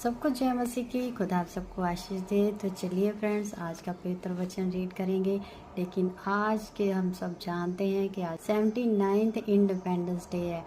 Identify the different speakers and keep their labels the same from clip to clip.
Speaker 1: सबको जय मसीह की। खुदा आप सबको आशीष दे। तो चलिए फ्रेंड्स, आज का पवित्र वचन रीड करेंगे। लेकिन आज के हम सब जानते हैं कि आज 79th इंडिपेंडेंस डे है।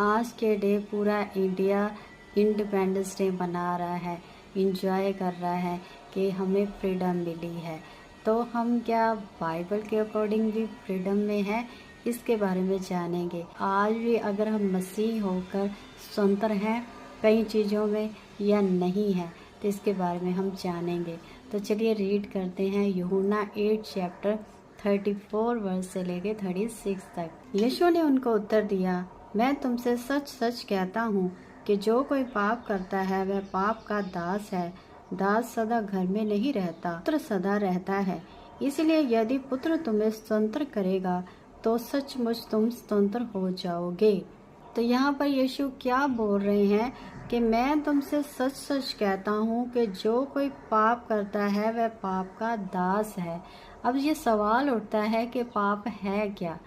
Speaker 1: आज के डे पूरा इंडिया इंडिपेंडेंस डे मना रहा है, इंजॉय कर रहा है कि हमें फ्रीडम मिली है। तो हम क्या बाइबल के अकॉर्डिंग भी फ्रीडम में है, इसके बारे में जानेंगे। आज भी अगर हम मसीह होकर स्वतंत्र हैं कई चीज़ों में या नहीं है, तो इसके बारे में हम जानेंगे। तो चलिए रीड करते हैं यूहन्ना 8 चैप्टर 34 वर्स से लेके 36 तक। यीशु ने उनको उत्तर दिया, मैं तुमसे सच सच कहता हूँ कि जो कोई पाप करता है वह पाप का दास है। दास सदा घर में नहीं रहता, पुत्र सदा रहता है। इसलिए यदि पुत्र तुम्हें स्वतंत्र करेगा तो सचमुच तुम स्वतंत्र हो जाओगे। तो यहाँ पर यीशु क्या बोल रहे हैं कि मैं तुमसे सच सच कहता हूँ कि जो कोई पाप करता है वह पाप का दास है। अब ये सवाल उठता है कि पाप है क्या?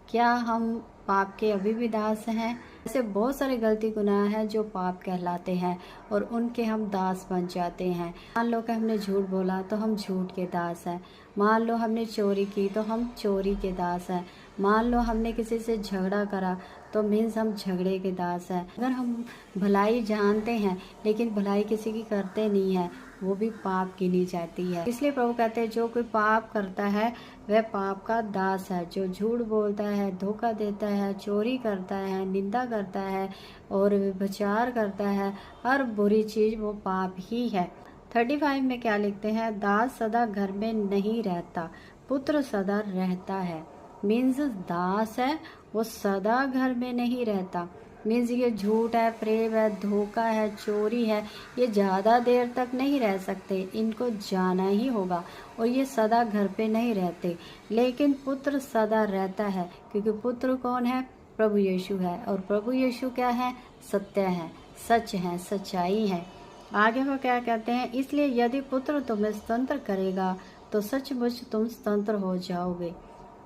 Speaker 1: क्या हम पाप के अभी भी दास हैं? ऐसे बहुत सारे गलती गुनाह हैं जो पाप कहलाते हैं और उनके हम दास बन जाते हैं। मान लो कि हमने झूठ बोला तो हम झूठ के दास हैं। मान लो हमने चोरी की तो हम चोरी के दास हैं। मान लो हमने किसी से झगड़ा करा तो मीन्स हम झगड़े के दास हैं। अगर हम भलाई जानते हैं लेकिन भलाई किसी की करते नहीं है, वो भी पाप गिनी जाती है। इसलिए प्रभु कहते हैं जो कोई पाप करता है वह पाप का दास है। जो झूठ बोलता है, धोखा देता है, चोरी करता है, निंदा करता है और व्यभिचार करता है, हर बुरी चीज वो पाप ही है। 35 में क्या लिखते हैं? दास सदा घर में नहीं रहता, पुत्र सदा रहता है। मीन्स दास है वो सदा घर में नहीं रहता। मीन्स ये झूठ है, प्रेम है, धोखा है, चोरी है, ये ज़्यादा देर तक नहीं रह सकते, इनको जाना ही होगा और ये सदा घर पे नहीं रहते। लेकिन पुत्र सदा रहता है, क्योंकि पुत्र कौन है? प्रभु यीशु है। और प्रभु यीशु क्या है? सत्य है, सच है, सच्चाई है। आगे वो क्या कहते हैं? इसलिए यदि पुत्र तुम्हें स्वतंत्र करेगा तो सचमुच तुम स्वतंत्र हो जाओगे।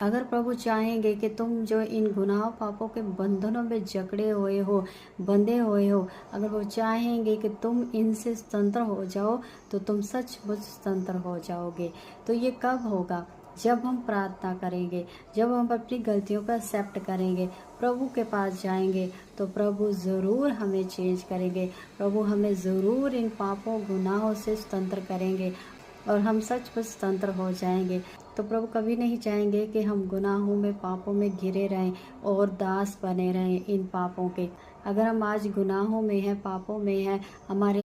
Speaker 1: अगर प्रभु चाहेंगे कि तुम जो इन गुनाह पापों के बंधनों में जकड़े हुए हो, बंधे हुए हो, अगर वो चाहेंगे कि तुम इनसे स्वतंत्र हो जाओ तो तुम सचमुच स्वतंत्र हो जाओगे। तो ये कब होगा? जब हम प्रार्थना करेंगे, जब हम अपनी गलतियों का एक्सेप्ट करेंगे, प्रभु के पास जाएंगे, तो प्रभु ज़रूर हमें चेंज करेंगे। प्रभु हमें ज़रूर इन पापों गुनाहों से स्वतंत्र करेंगे और हम सचमुच स्वतंत्र हो जाएंगे। तो प्रभु कभी नहीं चाहेंगे कि हम गुनाहों में, पापों में घिरे रहें और दास बने रहें इन पापों के। अगर हम आज गुनाहों में हैं, पापों में हैं, हमारे